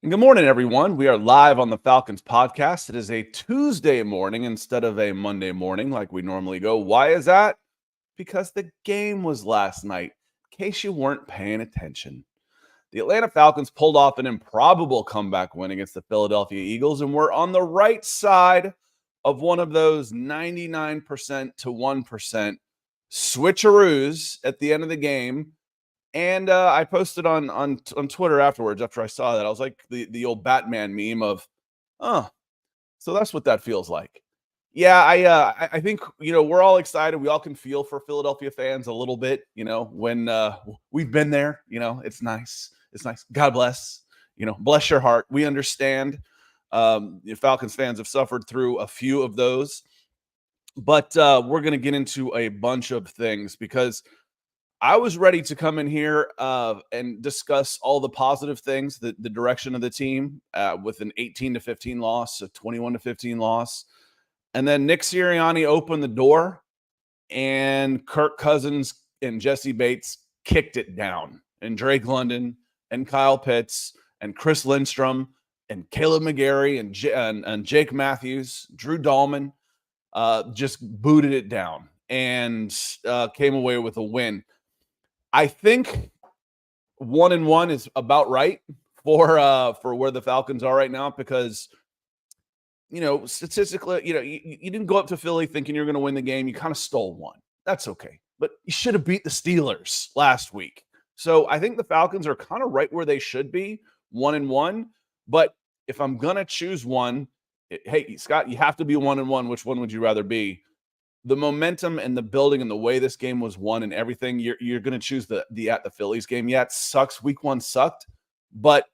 And good morning, everyone. We are live on the Falcons Podcast. It is a Tuesday morning instead of a Monday morning like we normally go. Why is that? Because the game was last night, in case you weren't paying attention. The Atlanta Falcons pulled off an improbable comeback win against the Philadelphia Eagles, and we're on the right side of one of those 99% to 1% switcheroos at the end of the game. And I posted on Twitter afterwards after I saw that. I was like the old Batman meme of, oh, so that's what that feels like. Yeah, I think, we're all excited. We all can feel for Philadelphia fans a little bit, when we've been there, it's nice. It's nice. God bless, bless your heart. We understand. Falcons fans have suffered through a few of those. But we're going to get into a bunch of things because I was ready to come in here and discuss all the positive things, the direction of the team with an 18-15 loss, a 21-15 loss. And then Nick Sirianni opened the door and Kirk Cousins and Jesse Bates kicked it down. And Drake London and Kyle Pitts and Chris Lindstrom and Caleb McGarry and Jake Matthews, Drew Dahlman just booted it down and came away with a win. I think 1-1 is about right for where the Falcons are right now because, statistically, you didn't go up to Philly thinking you're going to win the game. You kind of stole one. That's okay. But you should have beat the Steelers last week. So I think the Falcons are kind of right where they should be, 1-1. But if I'm going to choose one, hey, Scott, you have to be 1-1. Which one would you rather be? The momentum and the building and the way this game was won and everything, you're going to choose the at the Phillies game. Yeah, it sucks. Week 1 sucked, but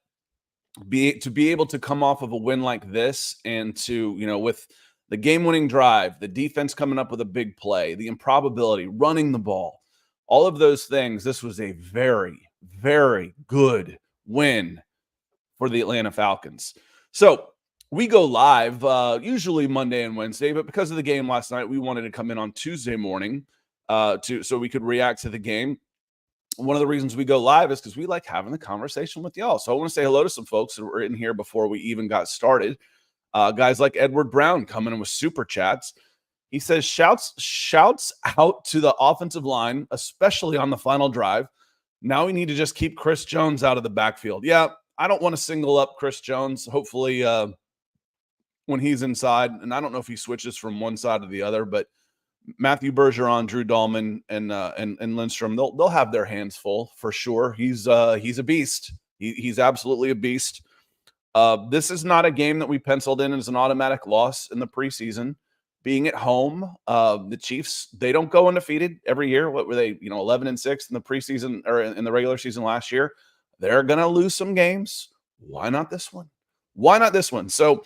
to be able to come off of a win like this and to, with the game-winning drive, the defense coming up with a big play, the improbability, running the ball, all of those things, this was a very, very good win for the Atlanta Falcons. So we go live usually Monday and Wednesday, but because of the game last night, we wanted to come in on Tuesday morning so we could react to the game. One of the reasons we go live is because we like having the conversation with y'all. So I want to say hello to some folks that were in here before we even got started. Guys like Edward Brown coming in with super chats. He says, shouts out to the offensive line, especially on the final drive. Now we need to just keep Chris Jones out of the backfield. Yeah, I don't want to single up Chris Jones. Hopefully, when he's inside, and I don't know if he switches from one side to the other, but Matthew Bergeron, Drew Dahlman, and Lindstrom, they'll have their hands full for sure. He's a beast. He's absolutely a beast. This is not a game that we penciled in as an automatic loss in the preseason. Being at home, the Chiefs, they don't go undefeated every year. What were they, 11-6 in the preseason or in the regular season last year? They're gonna lose some games. Why not this one? Why not this one? So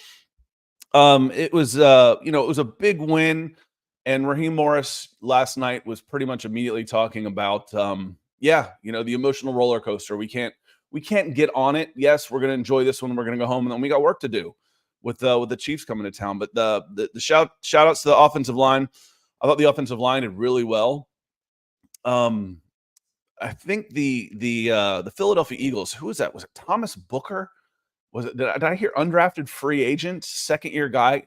it was a big win, and Raheem Morris last night was pretty much immediately talking about, the emotional roller coaster. We can't get on it. Yes, we're going to enjoy this one. We're going to go home, and then we got work to do with the Chiefs coming to town. But the shout outs to the offensive line. I thought the offensive line did really well. I think the Philadelphia Eagles. Who was that? Was it Thomas Booker? Was it? Did I hear undrafted free agent, second-year guy?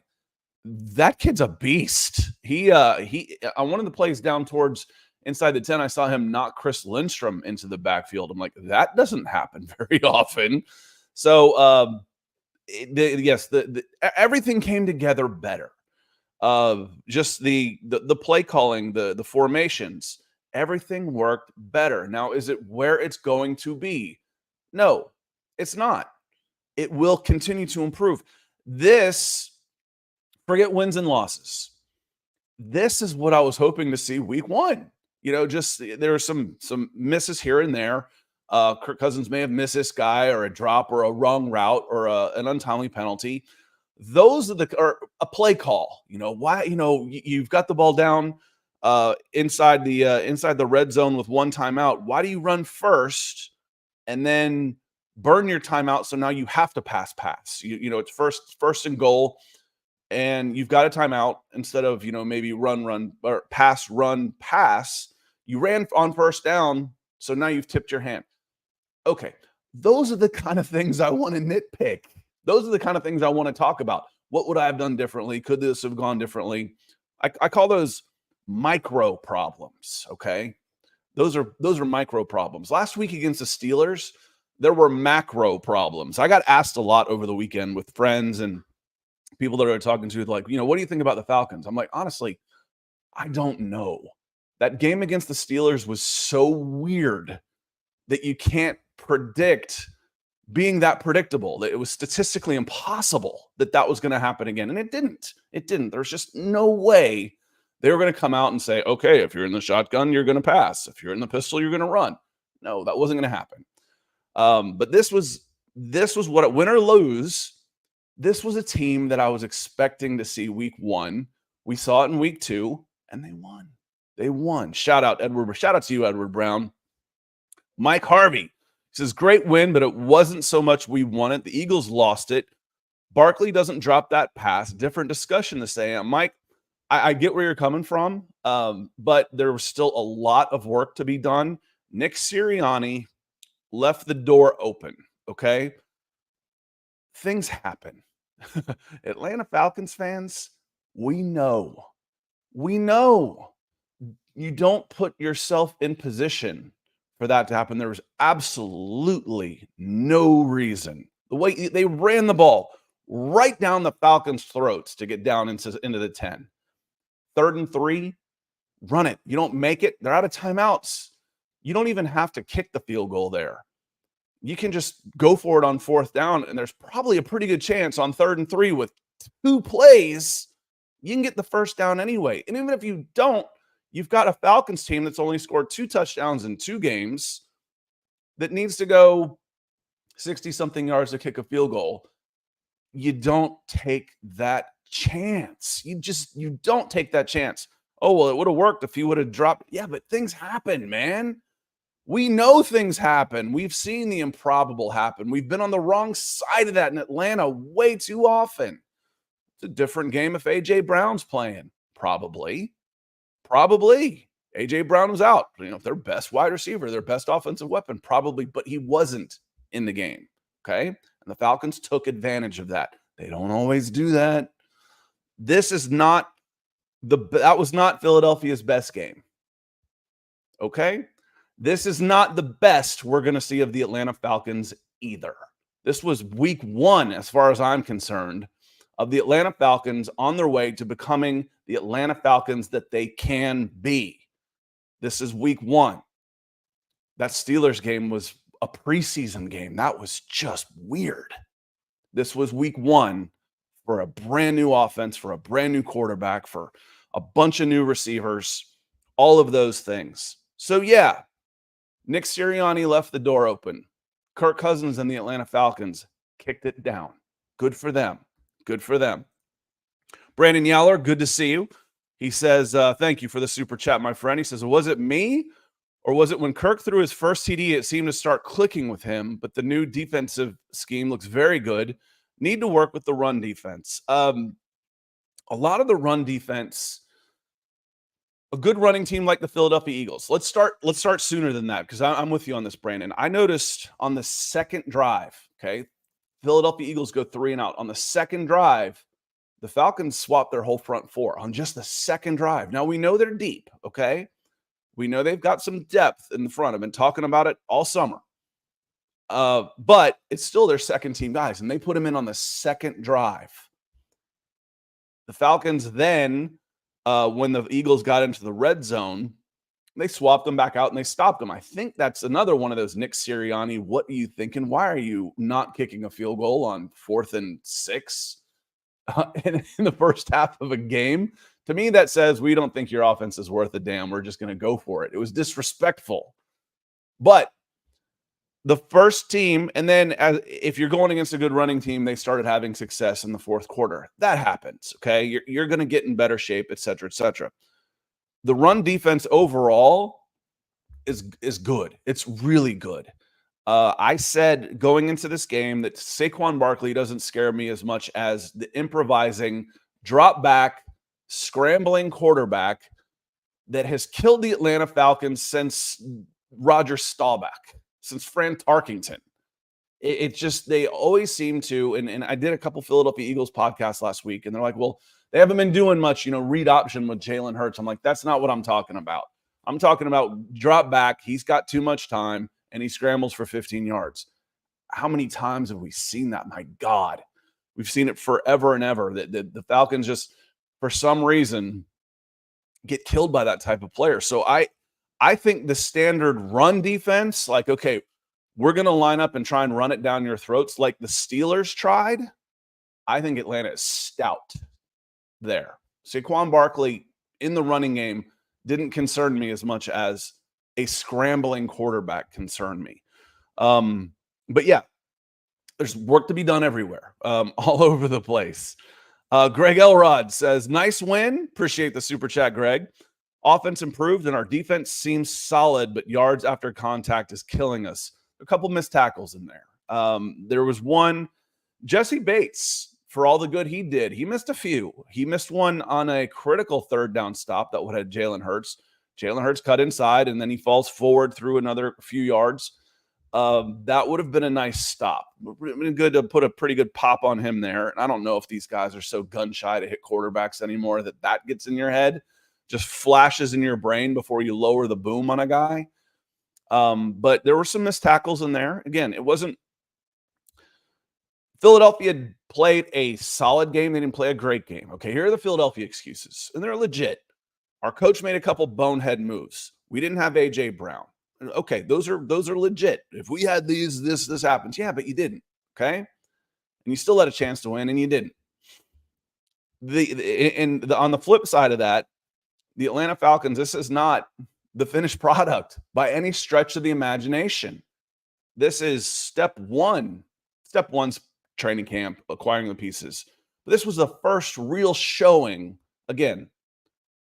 That kid's a beast. He on one of the plays down towards inside the 10, I saw him knock Chris Lindstrom into the backfield. I'm like, that doesn't happen very often. So, everything came together better. Just the play calling, the formations, everything worked better. Now, is it where it's going to be? No, it's not. It will continue to improve. Forget wins and losses. This is what I was hoping to see week 1. Just there are some misses here and there. Kirk Cousins may have missed this guy or a drop or a wrong route or an untimely penalty. Those are a play call. Why? You've got the ball down inside the red zone with one timeout. Why do you run first and then burn your timeout? So now you have to pass. It's first and goal, and you've got a timeout instead of maybe run or pass. You ran on first down, so now you've tipped your hand. Okay, Those are the kind of things I want to nitpick. Those are the kind of things I want to talk about. What would I have done differently? Could this have gone differently? I call those micro problems, okay? Those are micro problems. Last week against the Steelers, there were macro problems. I got asked a lot over the weekend with friends and people that are talking to, like, what do you think about the Falcons? I'm like, honestly, I don't know. That game against the Steelers was so weird that you can't predict being that predictable, that it was statistically impossible that was going to happen again. And it didn't. There's just no way they were going to come out and say, okay, if you're in the shotgun, you're going to pass. If you're in the pistol, you're going to run. No, that wasn't going to happen. But this was what, win or lose, this was a team that I was expecting to see week 1. We saw it in week 2, and they won. They won. Shout out to you, Edward Brown. Mike Harvey says, great win, but it wasn't so much we won it. The Eagles lost it. Barkley doesn't drop that pass. Different discussion to say. Mike, I get where you're coming from, but there was still a lot of work to be done. Nick Sirianni left the door open, okay? Things happen. Atlanta Falcons fans, we know. You don't put yourself in position for that to happen. There was absolutely no reason. The way they ran the ball right down the Falcons' throats to get down into the 10. 3rd and 3, run it. You don't make it, they're out of timeouts. You don't even have to kick the field goal there. You can just go for it on 4th down, and there's probably a pretty good chance on 3rd and 3 with 2 plays, you can get the first down anyway. And even if you don't, you've got a Falcons team that's only scored 2 touchdowns in 2 games that needs to go 60-something yards to kick a field goal. You don't take that chance. You don't take that chance. Oh, well, it would have worked if he would have dropped. Yeah, but things happen, man. We know things happen. We've seen the improbable happen. We've been on the wrong side of that in Atlanta way too often. It's a different game if A.J. Brown's playing. Probably. A.J. Brown was out. Their best wide receiver, their best offensive weapon, probably, but he wasn't in the game, okay? And the Falcons took advantage of that. They don't always do that. That was not Philadelphia's best game, okay? This is not the best we're going to see of the Atlanta Falcons either. This was week 1, as far as I'm concerned, of the Atlanta Falcons on their way to becoming the Atlanta Falcons that they can be. This is week 1. That Steelers game was a preseason game. That was just weird. This was week 1 for a brand new offense, for a brand new quarterback, for a bunch of new receivers, all of those things. So, yeah, Nick Sirianni left the door open. Kirk Cousins and the Atlanta Falcons kicked it down. Good for them. Brandon Yaller, good to see you. He says, thank you for the super chat, my friend. He says, was it me or was it when Kirk threw his first TD, it seemed to start clicking with him, but the new defensive scheme looks very good. Need to work with the run defense. A lot of the run defense, a good running team like the Philadelphia Eagles. Let's start sooner than that because I'm with you on this, Brandon. I noticed on the second drive, okay, Philadelphia Eagles go 3 and out. On the second drive, the Falcons swap their whole front 4 on just the second drive. Now, we know they're deep, okay? We know they've got some depth in the front. I've been talking about it all summer. But it's still their second team guys, and they put them in on the second drive. The Falcons then, when the Eagles got into the red zone, they swapped them back out and they stopped them. I think that's another one of those Nick Sirianni, what are you thinking? Why are you not kicking a field goal on 4th and 6 in the first half of a game? To me, that says we don't think your offense is worth a damn. We're just going to go for it. It was disrespectful. But the first team, and then if you're going against a good running team, they started having success in the 4th quarter. That happens, okay? You're going to get in better shape, et cetera, et cetera. The run defense overall is good. It's really good. I said going into this game that Saquon Barkley doesn't scare me as much as the improvising, drop back, scrambling quarterback that has killed the Atlanta Falcons since Roger Staubach, since Fran Tarkington. It's just they always seem to, and I did a couple Philadelphia Eagles podcasts last week, and they're like, well, they haven't been doing much, read option with Jalen Hurts. I'm like, that's not what I'm talking about. I'm talking about drop back. He's got too much time, and he scrambles for 15 yards. How many times have we seen that? My God, we've seen it forever and ever. That the Falcons just, for some reason, get killed by that type of player. So I think the standard run defense, like, okay, we're going to line up and try and run it down your throats like the Steelers tried. I think Atlanta is stout there. Saquon Barkley in the running game didn't concern me as much as a scrambling quarterback concerned me. But yeah, there's work to be done everywhere, all over the place. Greg Elrod says, nice win. Appreciate the super chat, Greg. Offense improved and our defense seems solid, but yards after contact is killing us. A couple missed tackles in there. There was one, Jesse Bates, for all the good he did, he missed a few. He missed one on a critical third down stop that would have Jalen Hurts. Jalen Hurts cut inside, and then he falls forward through another few yards. That would have been a nice stop. Been good to put a pretty good pop on him there. And I don't know if these guys are so gun shy to hit quarterbacks anymore that gets in your head, just flashes in your brain before you lower the boom on a guy. But there were some missed tackles in there. Again, it wasn't Philadelphia played a solid game. They didn't play a great game. Okay, here are the Philadelphia excuses, and they're legit. Our coach made a couple bonehead moves. We didn't have A.J. Brown. Okay, those are legit. If we had these, this happens. Yeah, but you didn't. Okay, and you still had a chance to win, and you didn't. On the flip side of that, the Atlanta Falcons, this is not the finished product by any stretch of the imagination. This is step one. Step one's training camp, acquiring the pieces. But this was the first real showing, again,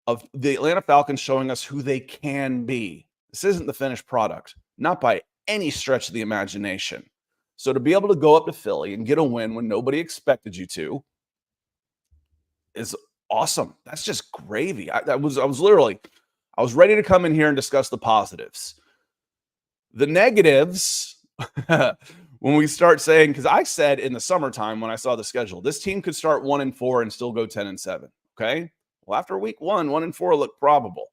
of the Atlanta Falcons showing us who they can be. This isn't the finished product, not by any stretch of the imagination. So to be able to go up to Philly and get a win when nobody expected you to is awesome. That's just gravy. I was ready to come in here and discuss the positives. The negatives, when we start saying, because I said in the summertime when I saw the schedule, this team could start 1-4 and still go 10-7. Okay. Well, after week 1-4 looked probable,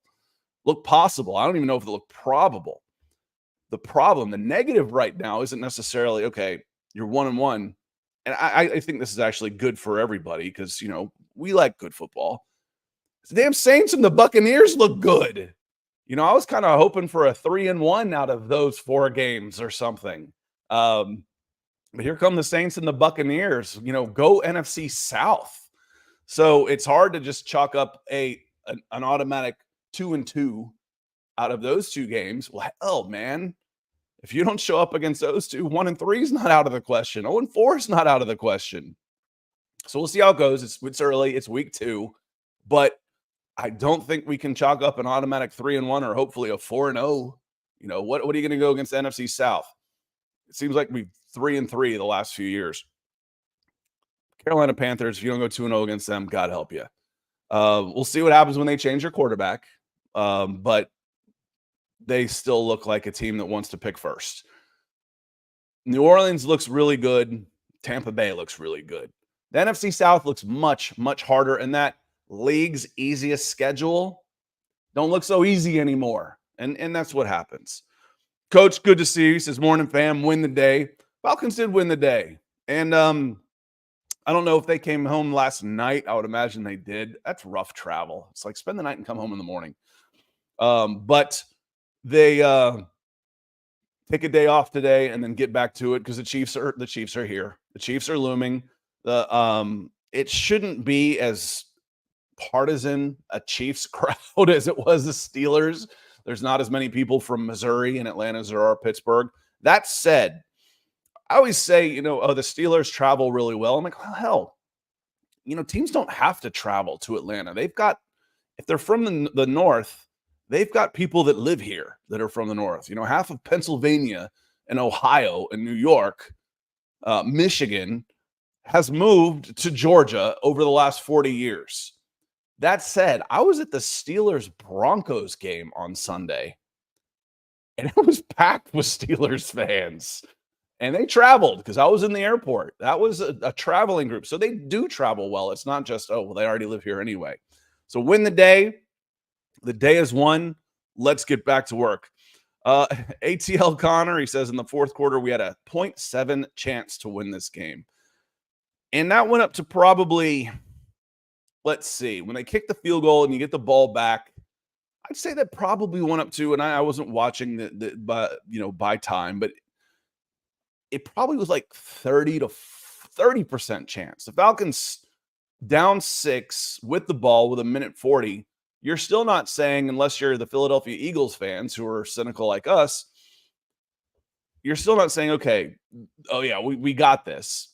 looked possible. I don't even know if it looked probable. The negative right now isn't necessarily, okay, you're 1-1. And I think this is actually good for everybody because, we like good football. The damn Saints and the Buccaneers look good. I was kind of hoping for a 3-1 out of those 4 games or something. But here come the Saints and the Buccaneers, go NFC South. So it's hard to just chalk up an automatic 2-2 out of those 2 games. Well, hell, man, if you don't show up against those 2, 1-3 is not out of the question. 0-4 is not out of the question. So we'll see how it goes. It's early. It's week 2, but I don't think we can chalk up an automatic 3-1 or hopefully a 4-0. What are you going to go against the NFC South? It seems like we've 3-3 the last few years. Carolina Panthers, if you don't go 2-0 against them, God help you. We'll see what happens when they change their quarterback. But they still look like a team that wants to pick first. New Orleans looks really good. Tampa Bay looks really good. The NFC South looks much, much harder, and that league's easiest schedule don't look so easy anymore. And that's what happens. Coach, good to see you. He says, morning, fam, win the day. Falcons did win the day. And I don't know if they came home last night. I would imagine they did. That's rough travel. It's like spend the night and come home in the morning. But they take a day off today and then get back to it because the Chiefs are here. The Chiefs are looming. It shouldn't be as partisan a Chiefs crowd as it was the Steelers. There's not as many people from Missouri and Atlanta as there are Pittsburgh. That said, I always say, the Steelers travel really well. I'm like, well, hell, teams don't have to travel to Atlanta. They've got, if they're from the North, they've got people that live here that are from the North. Half of Pennsylvania and Ohio and New York, Michigan has moved to Georgia over the last 40 years. That said, I was at the Steelers-Broncos game on Sunday, and it was packed with Steelers fans. And they traveled because I was in the airport. That was a traveling group. So they do travel well. It's not just, oh, well, they already live here anyway. So win the day. The day is won. Let's get back to work. ATL Connor, he says in the fourth quarter, we had a 0.7 chance to win this game. And that went up to probably, let's see, when they kick the field goal and you get the ball back, I'd say that probably went up to, and I wasn't watching by time, but it probably was like 30% chance. The Falcons down 6 with the ball with a minute 40. You're still not saying, unless you're the Philadelphia Eagles fans who are cynical like us, you're still not saying, okay, oh yeah, we got this.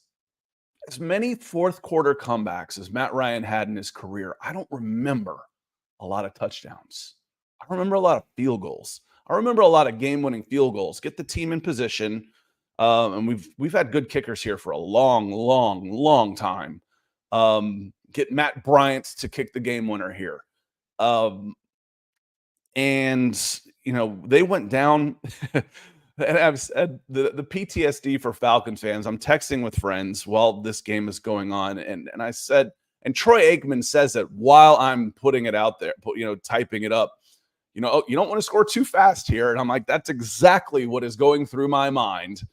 As many fourth quarter comebacks as Matt Ryan had in his career, I don't remember a lot of touchdowns. I remember a lot of field goals. I remember a lot of game-winning field goals. Get the team in position. And we've had good kickers here for a long time. Get Matt Bryant to kick the game winner here. And they went down. And I've said the PTSD for Falcons fans. I'm texting with friends while this game is going on, and I said, and Troy Aikman says it while I'm putting it out there, typing it up. You don't want to score too fast here, and I'm like, that's exactly what is going through my mind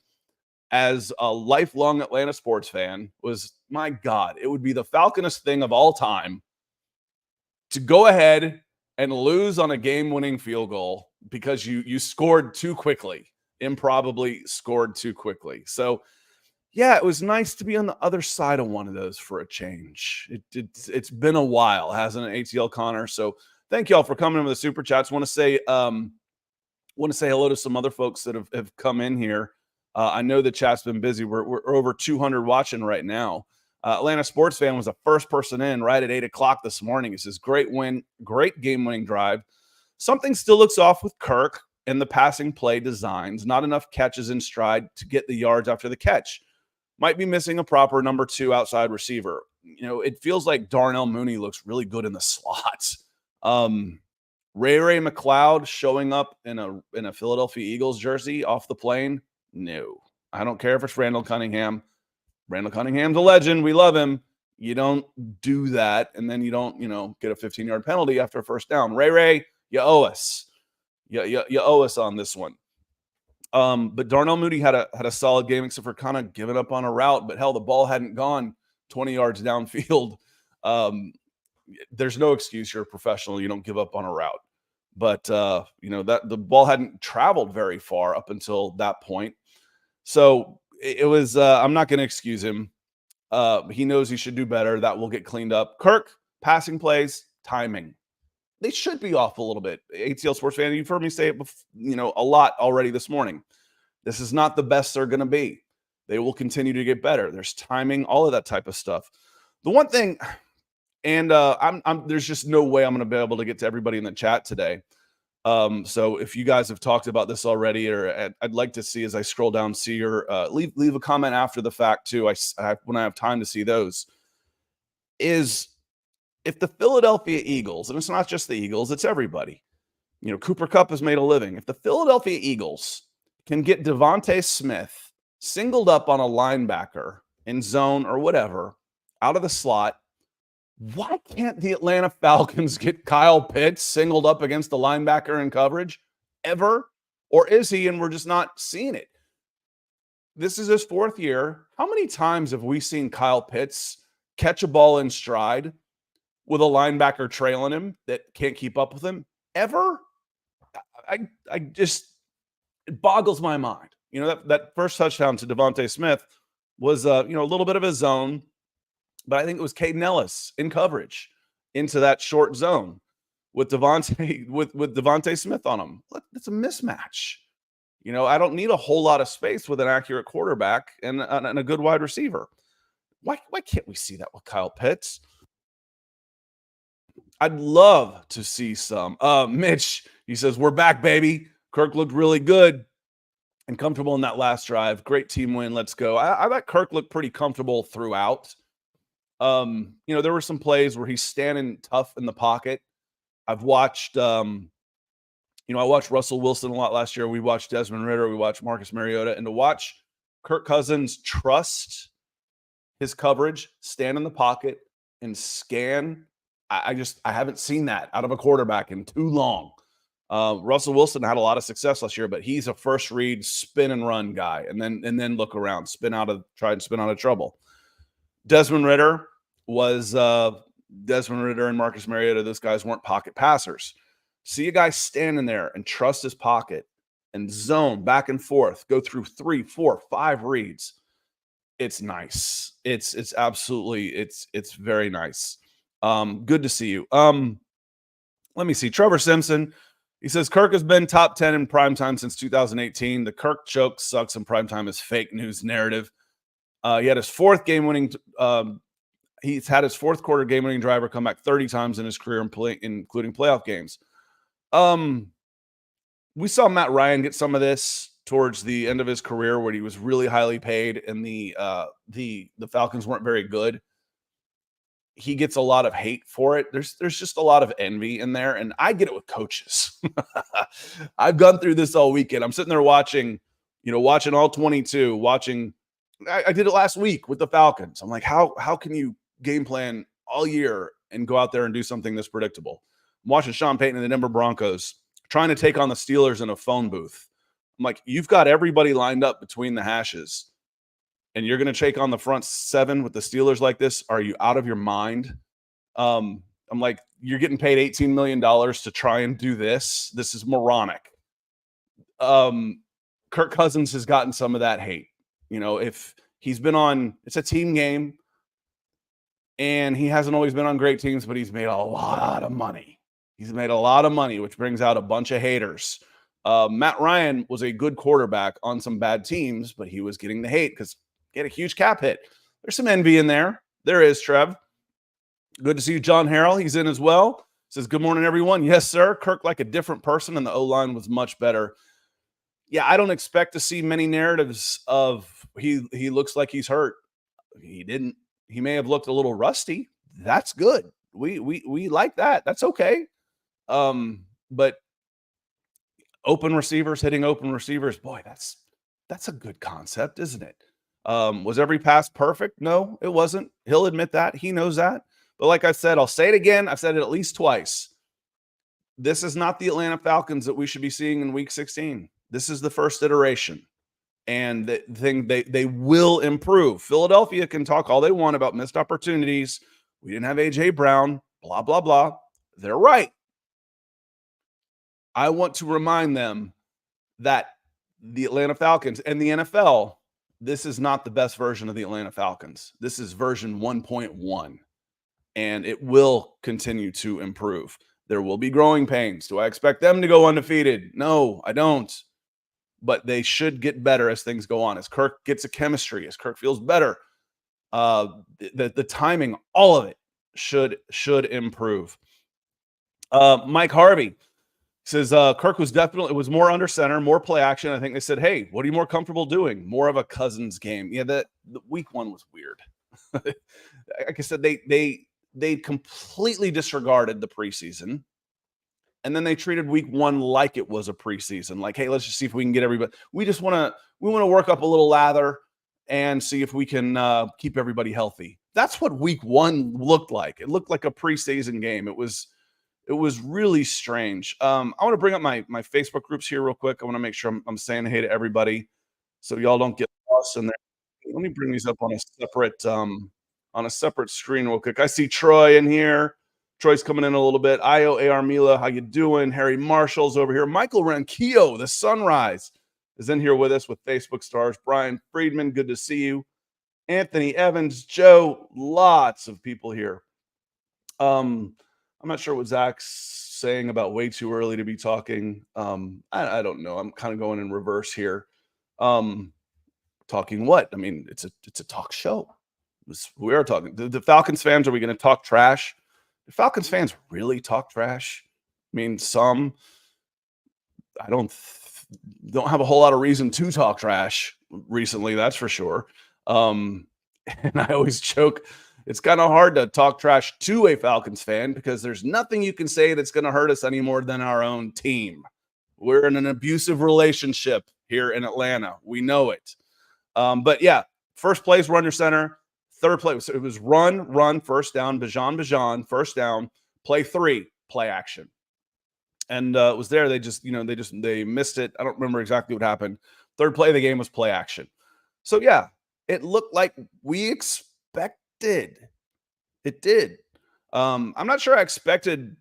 as a lifelong Atlanta sports fan. Was, my God, it would be the Falconest thing of all time to go ahead and lose on a game-winning field goal because you scored too quickly. Improbably scored too quickly. So yeah, it was nice to be on the other side of one of those for a change. It's been a while, hasn't it, ATL Connor? So thank y'all for coming in with the super chats. Want to say hello to some other folks that have come in here. I know the chat's been busy. We're over 200 watching right now. Atlanta sports fan was the first person in right at 8:00 this morning. He says, great win, great game-winning drive. Something still looks off with Kirk and the passing play designs. Not enough catches in stride to get the yards after the catch. Might be missing a proper number 2 outside receiver. It feels like Darnell Mooney looks really good in the slot. Ray McLeod showing up in a Philadelphia Eagles jersey off the plane. No, I don't care if it's Randall Cunningham. Randall Cunningham's a legend. We love him. You don't do that, and then you don't, get a 15-yard penalty after a first down. Ray, you owe us. You owe us on this one. But Darnell Mooney had a solid game, except for kind of giving up on a route. But hell, the ball hadn't gone 20 yards downfield. There's no excuse. You're a professional. You don't give up on a route. But that the ball hadn't traveled very far up until that point. So it was. I'm not going to excuse him. He knows he should do better. That will get cleaned up. Kirk, passing plays, timing. They should be off a little bit. ATL sports fan, you've heard me say it, a lot already this morning. This is not the best they're going to be. They will continue to get better. There's timing, all of that type of stuff. The one thing, and there's just no way I'm going to be able to get to everybody in the chat today. So if you guys have talked about this already, or I'd like to see as I scroll down, see your leave a comment after the fact too. When I have time to see those, is if the Philadelphia Eagles, and it's not just the Eagles, it's everybody. Cooper Kupp has made a living. If the Philadelphia Eagles can get Devontae Smith singled up on a linebacker in zone or whatever out of the slot, why can't the Atlanta Falcons get Kyle Pitts singled up against the linebacker in coverage ever? Or is he, and we're just not seeing it? This is his 4th year. How many times have we seen Kyle Pitts catch a ball in stride with a linebacker trailing him that can't keep up with him? Ever? I just, it boggles my mind. That first touchdown to Devontae Smith was a little bit of a zone, but I think it was Caden Ellis in coverage into that short zone with Devontae Smith on him. It's a mismatch. I don't need a whole lot of space with an accurate quarterback and a good wide receiver. Why can't we see that with Kyle Pitts? I'd love to see some. Mitch, he says, we're back, baby. Kirk looked really good and comfortable in that last drive. Great team win. Let's go. I thought Kirk looked pretty comfortable throughout. There were some plays where he's standing tough in the pocket. I've watched, I watched Russell Wilson a lot last year. We watched Desmond Ridder. We watched Marcus Mariota. And to watch Kirk Cousins trust his coverage, stand in the pocket, and scan. I haven't seen that out of a quarterback in too long. Russell Wilson had a lot of success last year, but he's a first read, spin and run guy, and then look around, try and spin out of trouble. Desmond Ridder and Marcus Mariota. Those guys weren't pocket passers. See a guy standing there and trust his pocket and zone back and forth, go through 3, 4, 5 reads. It's nice. It's absolutely, it's very nice. Good to see you. Let me see. Trevor Simpson, he says Kirk has been top 10 in primetime since 2018. The Kirk joke sucks in primetime is fake news narrative. He had his fourth game-winning. He's had his fourth quarter game-winning driver come back 30 times in his career, including playoff games. We saw Matt Ryan get some of this towards the end of his career, when he was really highly paid, and the Falcons weren't very good. He gets a lot of hate for it. There's just a lot of envy in there, and I get it with coaches. I've gone through this all weekend. I'm sitting there watching all 22, I did it last week with the Falcons. I'm like, how can you game plan all year and go out there and do something this predictable? I'm watching Sean Payton and the Denver Broncos trying to take on the Steelers in a phone booth. I'm like, you've got everybody lined up between the hashes, and you're going to take on the front 7 with the Steelers like this? Are you out of your mind? I'm like, you're getting paid $18 million to try and do this. This is moronic. Kirk Cousins has gotten some of that hate. If he's been on, it's a team game, and he hasn't always been on great teams, but he's made a lot of money. Which brings out a bunch of haters. Matt Ryan was a good quarterback on some bad teams, but he was getting the hate because he had a huge cap hit. There's some envy in there. There is, Trev. Good to see you, John Harrell. He's in as well. Says, good morning, everyone. Yes, sir. Kirk like a different person, and the O-line was much better. Yeah, I don't expect to see many narratives of he looks like he's hurt. He didn't. He may have looked a little rusty. That's good. We like that. That's okay. But open receivers hitting open receivers, boy, that's a good concept, isn't it? Was every pass perfect? No, it wasn't. He'll admit that. He knows that. But like I said, I'll say it again. I've said it at least twice. This is not the Atlanta Falcons that we should be seeing in Week 16. This is the first iteration, and they will improve. Philadelphia can talk all they want about missed opportunities. We didn't have A.J. Brown, blah, blah, blah. They're right. I want to remind them that the Atlanta Falcons and the NFL, this is not the best version of the Atlanta Falcons. This is version 1.1, and it will continue to improve. There will be growing pains. Do I expect them to go undefeated? No, I don't. But they should get better as things go on. As Kirk gets a chemistry, as Kirk feels better, the timing, all of it should improve. Mike Harvey says Kirk was more under center, more play action. I think they said, hey, what are you more comfortable doing? More of a Cousins game. Yeah, the week 1 was weird. Like I said, they completely disregarded the preseason. And then they treated week 1 like it was a preseason. Like, hey, let's just see if we can get everybody. We want to work up a little lather and see if we can keep everybody healthy. That's what week 1 looked like. It looked like a preseason game. It was really strange. I want to bring up my Facebook groups here real quick. I want to make sure I'm saying hey to everybody, so y'all don't get lost in there. Let me bring these up on a separate screen real quick. I see Troy in here. Troy's coming in a little bit. Io AR Mila, how you doing? Harry Marshall's over here. Michael Ranquillo, the Sunrise, is in here with us with Facebook stars. Brian Friedman, good to see you. Anthony Evans, Joe, lots of people here. I'm not sure what Zach's saying about way too early to be talking. I don't know. I'm kind of going in reverse here. Talking what? I mean, it's a talk show. We are talking. The Falcons fans, are we going to talk trash? Do Falcons fans really talk trash? I mean, some. I don't have a whole lot of reason to talk trash recently, that's for sure. And I always joke, it's kind of hard to talk trash to a Falcons fan because there's nothing you can say that's going to hurt us any more than our own team. We're in an abusive relationship here in Atlanta. We know it. But yeah, first play is run your center. Third play, so it was run, first down, Bijan, first down. Play 3, play action. And it was there. They missed it. I don't remember exactly what happened. Third play of the game was play action. So yeah, it looked like we expected. It did. I'm not sure I expected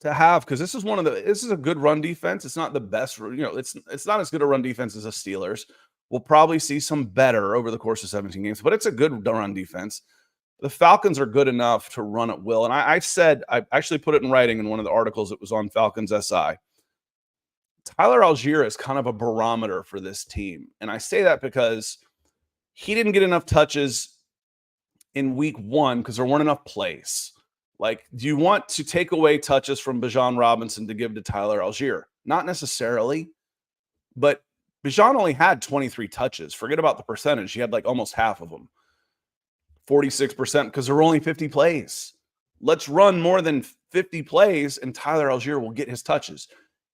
to have, because this is a good run defense. It's not the best, it's not as good a run defense as the Steelers. We'll probably see some better over the course of 17 games, but it's a good run defense. The Falcons are good enough to run at will. And I actually put it in writing in one of the articles that was on Falcons SI. Tyler Allgeier is kind of a barometer for this team. And I say that because he didn't get enough touches in week 1 because there weren't enough plays. Like, do you want to take away touches from Zac Robinson to give to Tyler Allgeier? Not necessarily, but Bijan only had 23 touches. Forget about the percentage. He had like almost half of them. 46%, because there were only 50 plays. Let's run more than 50 plays and Tyler Allgeier will get his touches.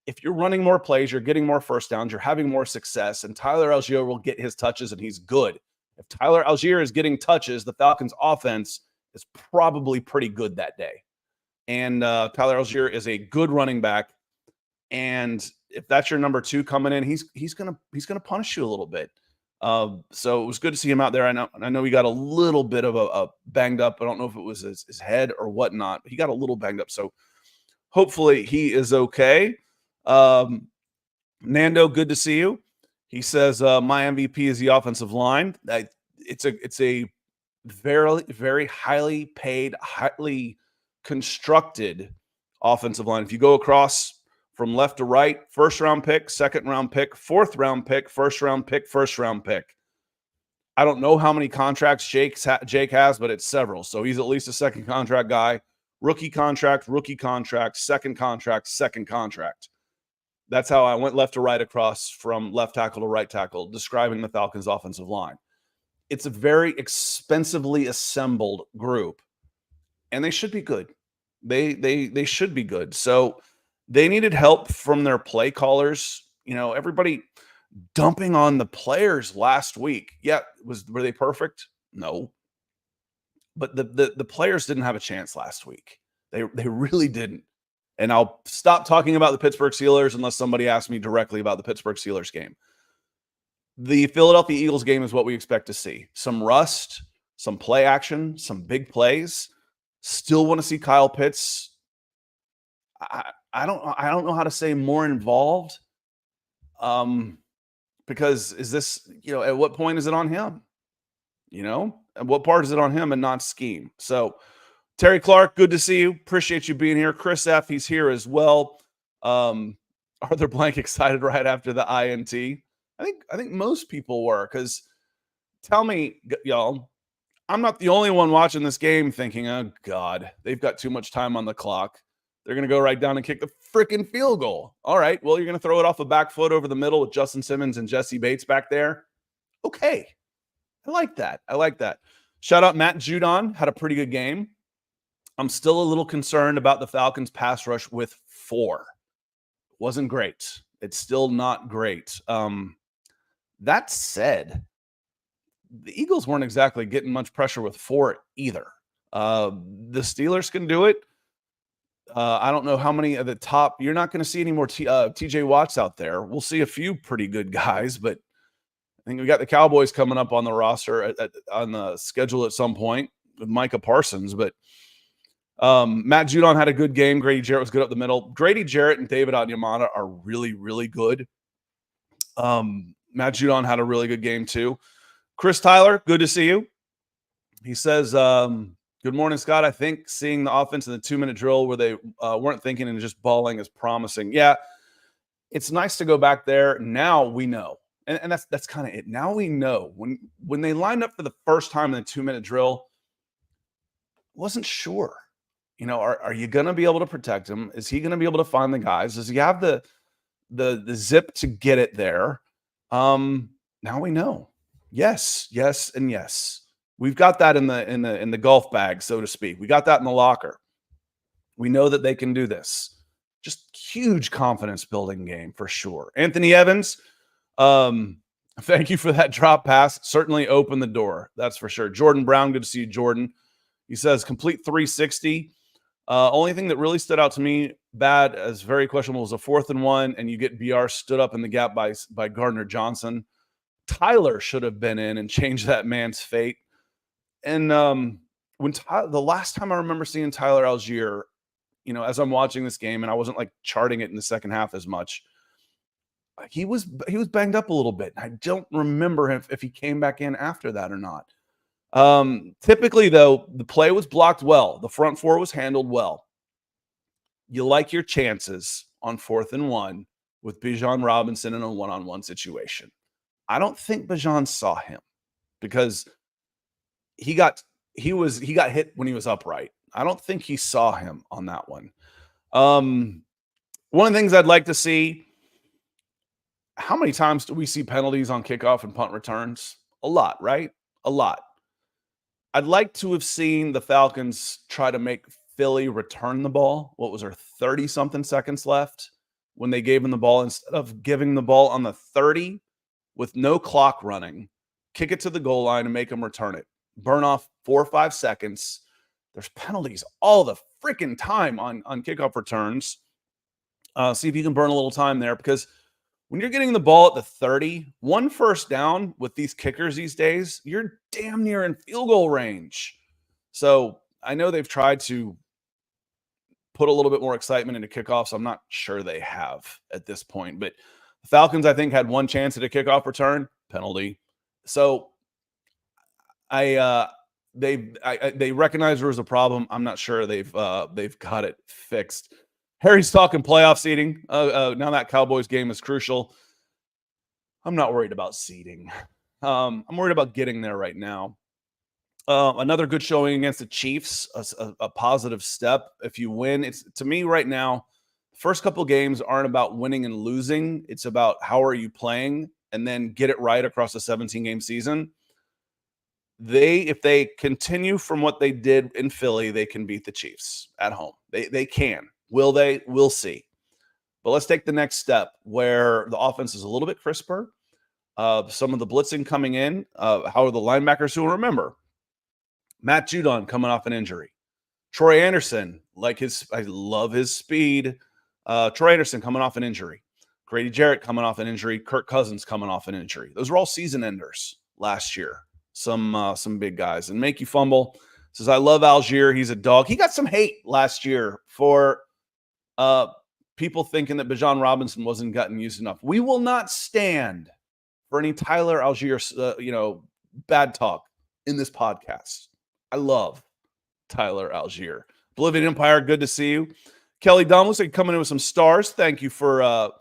If you're running more plays, you're getting more first downs, you're having more success, and Tyler Allgeier will get his touches and he's good. If Tyler Allgeier is getting touches, the Falcons offense is probably pretty good that day. And Tyler Allgeier is a good running back. And if that's your number 2 coming in, he's gonna punish you a little bit. So it was good to see him out there. I know he got a little bit of a banged up. I don't know if it was his head or whatnot, but he got a little banged up. So hopefully he is okay. Nando, good to see you. He says my MVP is the offensive line. It's a very, very highly paid, highly constructed offensive line. If you go across from left to right, first round pick, second round pick, fourth round pick, first round pick, first round pick. I don't know how many contracts Jake has, but it's several. So he's at least a second contract guy. Rookie contract, second contract. That's how I went left to right across from left tackle to right tackle, describing the Falcons' offensive line. It's a very expensively assembled group, and they should be good. They should be good. So they needed help from their play callers. Everybody dumping on the players last week. Yeah, were they perfect? No. But the players didn't have a chance last week. They really didn't. And I'll stop talking about the Pittsburgh Steelers unless somebody asks me directly about the Pittsburgh Steelers game. The Philadelphia Eagles game is what we expect to see. Some rust, some play action, some big plays. Still want to see Kyle Pitts. I don't know how to say more involved. Because is this, at what point is it on him? At what part is it on him and not scheme? So Terry Clark, good to see you. Appreciate you being here. Chris F., he's here as well. Arthur Blank excited right after the INT. I think most people were, because tell me, y'all, I'm not the only one watching this game thinking, oh, God, they've got too much time on the clock. They're going to go right down and kick the freaking field goal. All right, well, you're going to throw it off a back foot over the middle with Justin Simmons and Jesse Bates back there. Okay. I like that. Shout out Matt Judon, had a pretty good game. I'm still a little concerned about the Falcons pass rush with 4. Wasn't great. It's still not great. That said, the Eagles weren't exactly getting much pressure with 4 either. The Steelers can do it. I don't know how many at the top. You're not going to see any more TJ Watts out there. We'll see a few pretty good guys, but I think we got the Cowboys coming up on the roster on the schedule at some point with Micah Parsons. But Matt Judon had a good game. Grady Jarrett was good up the middle. Grady Jarrett and David Onyemata are really, really good. Matt Judon had a really good game too. Chris Tyler, good to see you. He says, good morning, Scott. I think seeing the offense in the 2-minute drill where they weren't thinking and just balling is promising. Yeah, it's nice to go back there. Now we know. And that's kind of it. Now we know. When they lined up for the first time in the 2-minute drill, wasn't sure. Are you going to be able to protect him? Is he going to be able to find the guys? Does he have the zip to get it there? Now we know. Yes, and yes. We've got that in the golf bag, so to speak. We got that in the locker. We know that they can do this. Just huge confidence building game for sure. Anthony Evans, Thank you for that drop pass. Certainly opened the door. That's for sure. Jordan Brown, good to see you, Jordan. He says complete 360. Only thing that really stood out to me bad as very questionable was a 4th and 1, and you get BR stood up in the gap by Gardner Johnson. Tyler should have been in and changed that man's fate. And the last time I remember seeing Tyler Allgeier, as I'm watching this game, and I wasn't like charting it in the second half as much, he was banged up a little bit. I don't remember if he came back in after that or not. Typically, though, the play was blocked well. The front four was handled well. You like your chances on 4th and 1 with Bijan Robinson in a one-on-one situation. I don't think Bijan saw him because he got hit when he was upright. I don't think he saw him on that one. One of the things I'd like to see, how many times do we see penalties on kickoff and punt returns? A lot, right? A lot. I'd like to have seen the Falcons try to make Philly return the ball. What was there, 30-something seconds left when they gave him the ball? Instead of giving the ball on the 30 with no clock running, kick it to the goal line and make them return it. Burn off 4 or 5 seconds. There's penalties all the freaking time on kickoff returns. See if you can burn a little time there, because when you're getting the ball at the 30, 1 first down with these kickers these days, you're damn near in field goal range. So I know they've tried to put a little bit more excitement into kickoffs. I'm not sure they have at this point, but the Falcons, I think, had 1 chance at a kickoff return, penalty. So they recognize there was a problem. I'm not sure they've got it fixed. Harry's talking playoff seeding. Now that Cowboys game is crucial. I'm not worried about seeding. I'm worried about getting there right now. Another good showing against the Chiefs, a positive step. If you win, it's, to me right now, first couple games aren't about winning and losing. It's about how are you playing, and then get it right across a 17-game season. If they continue from what they did in Philly, they can beat the Chiefs at home. They can. Will they? We'll see. But let's take the next step where the offense is a little bit crisper. Some of the blitzing coming in. How are the linebackers who remember? Matt Judon coming off an injury. Troy Anderson, I love his speed. Troy Anderson coming off an injury. Grady Jarrett coming off an injury. Kirk Cousins coming off an injury. Those were all season enders last year. Some big guys. And Make You Fumble says, I love Allgeier. He's a dog. He got some hate last year for people thinking that Bijan Robinson wasn't gotten used enough. We will not stand for any Tyler Allgeier, bad talk in this podcast. I love Tyler Allgeier. Bolivian Empire, good to see you. Kelly Dunn looks like coming in with some stars. Thank you for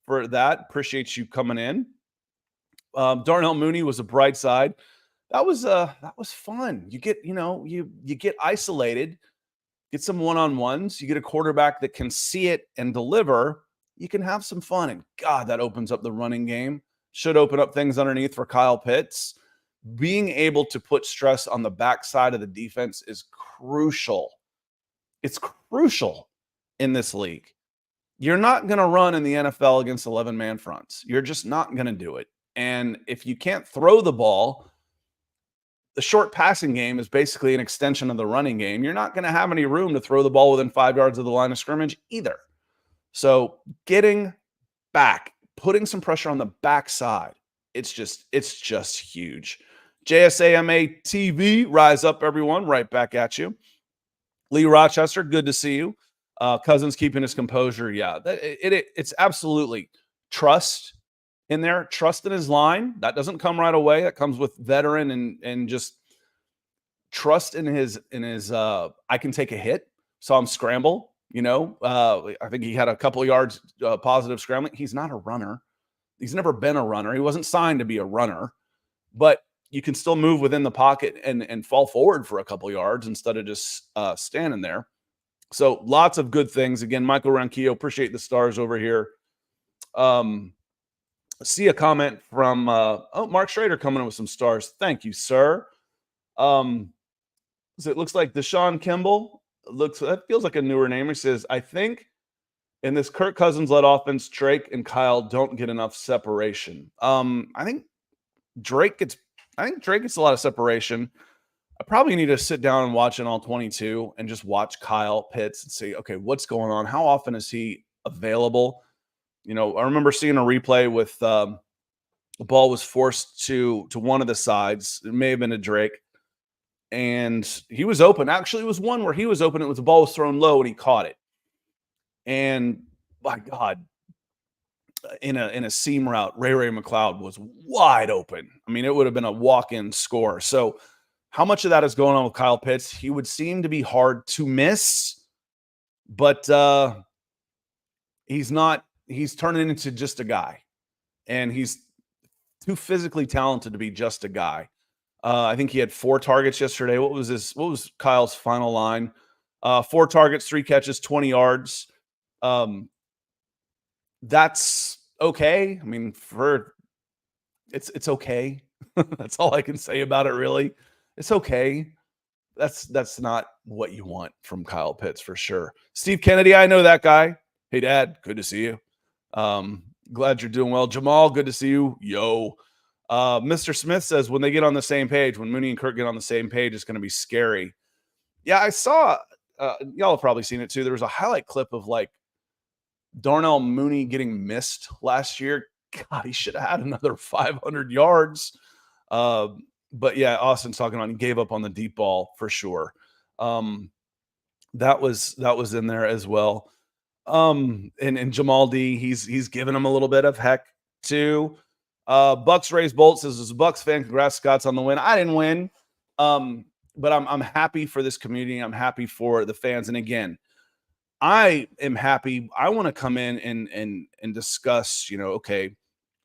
that. Appreciate you coming in. Darnell Mooney was a bright side. That was fun. You get, you get isolated, get some one-on-ones. You get a quarterback that can see it and deliver. You can have some fun. And God, that opens up the running game. Should open up things underneath for Kyle Pitts. Being able to put stress on the backside of the defense is crucial. It's crucial in this league. You're not going to run in the NFL against 11-man fronts. You're just not going to do it. And if you can't throw the ball, the short passing game is basically an extension of the running game. You're not going to have any room to throw the ball within 5 yards of the line of scrimmage either. So getting back, putting some pressure on the backside, it's just huge. JSAMA TV, rise up, everyone. Right back at you. Lee Rochester, good to see you. Cousins keeping his composure. Yeah, it's absolutely trust in there. Trust in his line. That doesn't come right away. That comes with veteran and just trust in his I can take a hit. Saw him scramble, I think he had a couple of yards positive scrambling. He's not a runner. He's never been a runner. He wasn't signed to be a runner, but you can still move within the pocket and fall forward for a couple yards instead of just standing there. So lots of good things. Again, Michael Ranquillo, appreciate the stars over here. See a comment from Mark Schrader coming in with some stars. Thank you, sir. It looks like Deshaun Kimball. That feels like a newer name. He says, I think in this Kirk Cousins led offense, Drake and Kyle don't get enough separation. I think I think Drake gets a lot of separation. I probably need to sit down and watch an all 22 and just watch Kyle Pitts and see, okay, what's going on? How often is he available? I remember seeing a replay with the ball was forced to one of the sides. It may have been a Drake, and he was open. Actually, it was one where he was open. It was the ball was thrown low and he caught it. And my God, in a seam route, Ray McCloud was wide open. I mean, it would have been a walk-in score. So how much of that is going on with Kyle Pitts? He would seem to be hard to miss, but he's not. He's turning into just a guy, and he's too physically talented to be just a guy. I think he had 4 targets yesterday. What was Kyle's final line? 4 targets, 3 catches, 20 yards. That's okay. I mean, it's okay. That's all I can say about it, really. It's okay. That's not what you want from Kyle Pitts for sure. Steve Kennedy, I know that guy. Hey, Dad, good to see you. Glad you're doing well. Jamal, good to see you. Yo. Mr. Smith says when they get on the same page, when Mooney and Kirk get on the same page, it's going to be scary. Yeah, I saw, y'all have probably seen it too. There was a highlight clip of like Darnell Mooney getting missed last year. God, he should have had another 500 yards. But yeah, Austin's talking on, he gave up on the deep ball for sure. That was in there as well. And Jamal D, he's given him a little bit of heck too. Bucks Rays Bolt says, as a Bucks fan, congrats Scott's on the win. I didn't win. But I'm happy for this community. I'm happy for the fans. And again, I am happy. I want to come in and discuss, okay,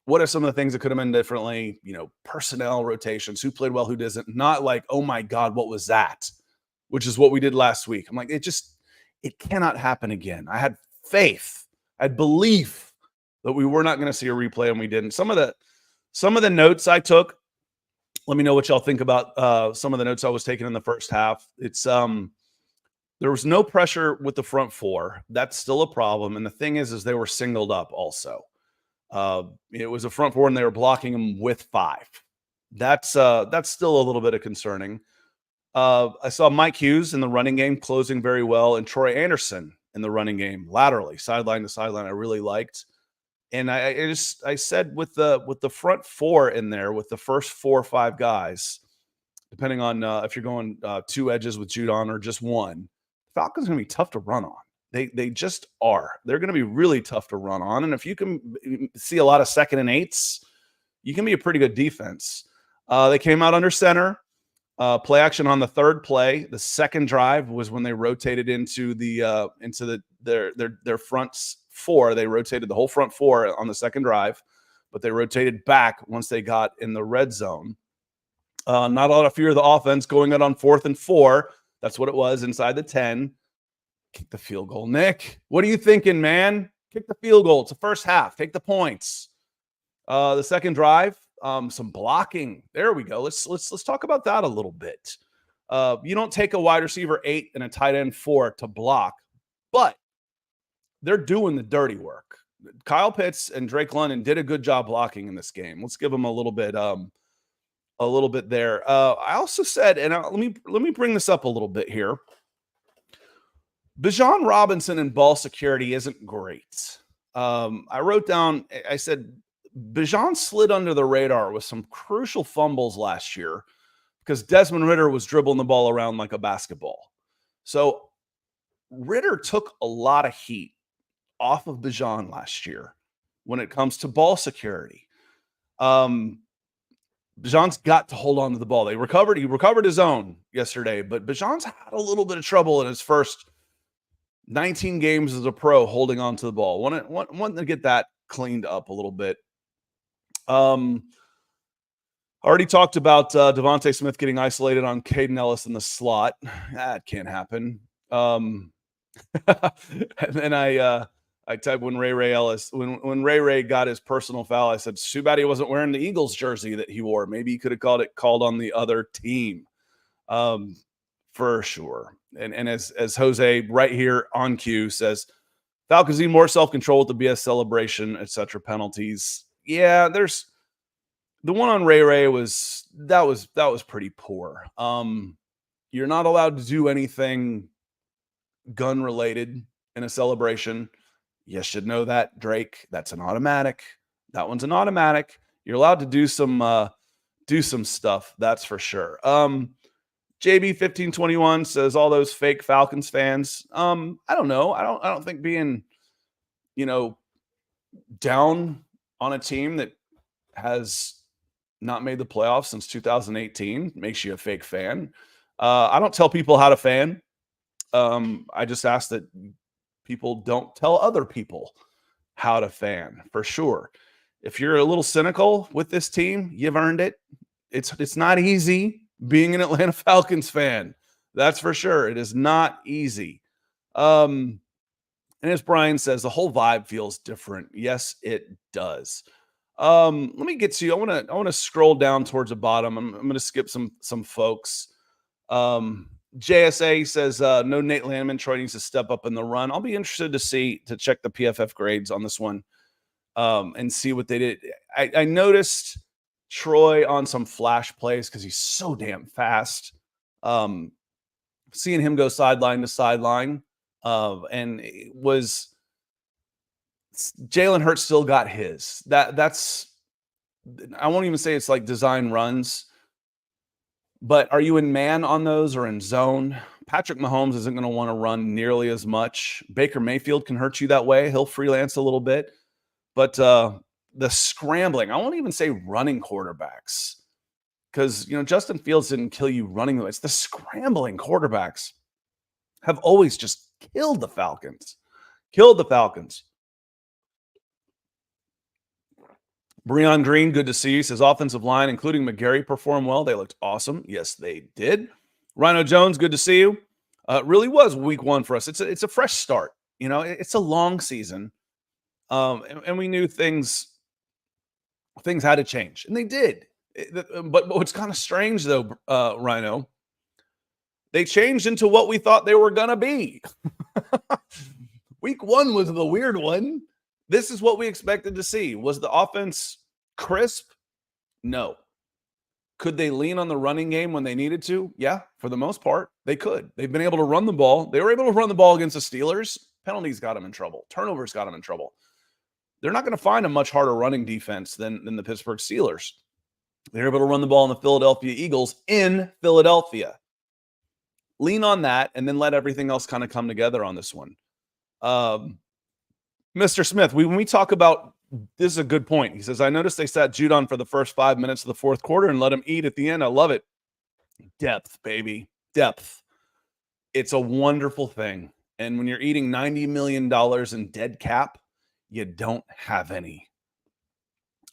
what are some of the things that could have been differently? Personnel rotations, who played well, who doesn't. Not like, oh my God, what was that? Which is what we did last week. I'm like, it cannot happen again. I had faith, I had belief that we were not going to see a replay, and we didn't. Some of the notes I took, let me know what y'all think about some of the notes I was taking in the first half. It's there was no pressure with the front 4. That's still a problem. And the thing is they were singled up also. It was a front 4 and they were blocking them with 5. That's still a little bit of concerning. I saw Mike Hughes in the running game closing very well, and Troy Anderson in the running game laterally, sideline to sideline. I really liked. And I said with the front 4 in there, with the first 4 or 5 guys, depending on if you're going 2 edges with Judon or just one, Falcons are going to be tough to run on. They just are. They're going to be really tough to run on. And if you can see a lot of 2nd and 8s, you can be a pretty good defense. They came out under center. Play action on the 3rd play. The 2nd drive was when they rotated into their front 4. They rotated the whole front 4 on the 2nd drive, but they rotated back once they got in the red zone. Not a lot of fear of the offense going out on 4th and 4. That's what it was inside the 10. Kick the field goal, Nick. What are you thinking, man? Kick the field goal. It's the first half. Take the points. The 2nd drive, some blocking. There we go. Let's talk about that a little bit. You don't take a wide receiver 8 and a tight end 4 to block, but they're doing the dirty work. Kyle Pitts and Drake London did a good job blocking in this game. Let's give them a little bit there. I also said, and let me bring this up a little bit here. Bijan Robinson in ball security isn't great. I wrote down, I said, Bijan slid under the radar with some crucial fumbles last year because Desmond Ridder was dribbling the ball around like a basketball. So Ridder took a lot of heat off of Bijan last year when it comes to ball security. Bijan's got to hold on to the ball. He recovered his own yesterday, but Bijan's had a little bit of trouble in his first 19 games as a pro holding on to the ball. Want to get that cleaned up a little bit. Already talked about Devontae Smith getting isolated on Caden Ellis in the slot. That can't happen. And then I typed when Ray got his personal foul, I said, too bad he wasn't wearing the Eagles jersey that he wore. Maybe he could have called on the other team. For sure. And as Jose right here on cue says, Falcons need more self-control with the BS celebration, etc. penalties. Yeah, there's The one on Ray was pretty poor. You're not allowed to do anything gun related in a celebration. You should know that, Drake. That's an automatic. That one's an automatic. You're allowed to do some stuff, that's for sure. JB1521 says all those fake Falcons fans. I don't know. I don't think being, down on a team that has not made the playoffs since 2018 makes you a fake fan. I don't tell people how to fan. I just ask that people don't tell other people how to fan, for sure. If you're a little cynical with this team, you've earned it. It's not easy being an Atlanta Falcons fan. That's for sure. It is not easy. And as Brian says, the whole vibe feels different. Yes, it does. Let me get to you. I want to scroll down towards the bottom. I'm going to skip some folks. JSA says no Nate Landman. Troy needs to step up in the run. I'll be interested to check the PFF grades on this one and see what they did. I noticed Troy on some flash plays because he's so damn fast. Seeing him go sideline to sideline, and it was Jalen Hurts still got his. That's I won't even say it's like design runs, but are you in man on those or in zone? Patrick Mahomes isn't going to want to run nearly as much. Baker Mayfield can hurt you that way. He'll freelance a little bit, but the scrambling, I won't even say running quarterbacks, because Justin Fields didn't kill you running. It's the scrambling quarterbacks have always just killed the Falcons. Breon Green, good to see you. Says offensive line, including McGarry, performed well. They looked awesome. Yes, they did. Rhino Jones, good to see you. It really was week one for us. It's a fresh start. It's a long season, and we knew things had to change, and they did. But what's kind of strange, though, Rhino, they changed into what we thought they were going to be. Week one was the weird one. This is what we expected to see. Was the offense crisp? No. Could they lean on the running game when they needed to? Yeah, for the most part, they could. They've been able to run the ball. They were able to run the ball against the Steelers. Penalties got them in trouble. Turnovers got them in trouble. They're not going to find a much harder running defense than the Pittsburgh Steelers. They're able to run the ball on the Philadelphia Eagles in Philadelphia. Lean on that and then let everything else kind of come together on this one. Mr. Smith, when we talk about, this is a good point. He says, I noticed they sat Judon for the first 5 minutes of the fourth quarter and let him eat at the end. I love it. Depth, baby. Depth. It's a wonderful thing. And when you're eating $90 million in dead cap, you don't have any.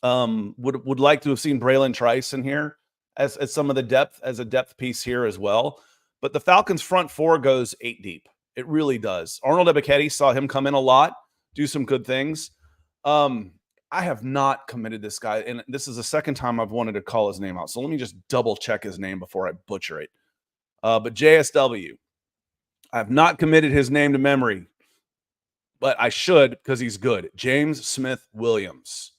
Would like to have seen Braylon Trice in here as some of the depth, as a depth piece here as well. But the Falcons front four goes 8 deep. It really does. Arnold Ebiketie, saw him come in a lot, do some good things. I have not committed this guy, and this is the second time I've wanted to call his name out. So let me just double check his name before I butcher it. But JSW, I have not committed his name to memory, but I should because he's good. James Smith Williams.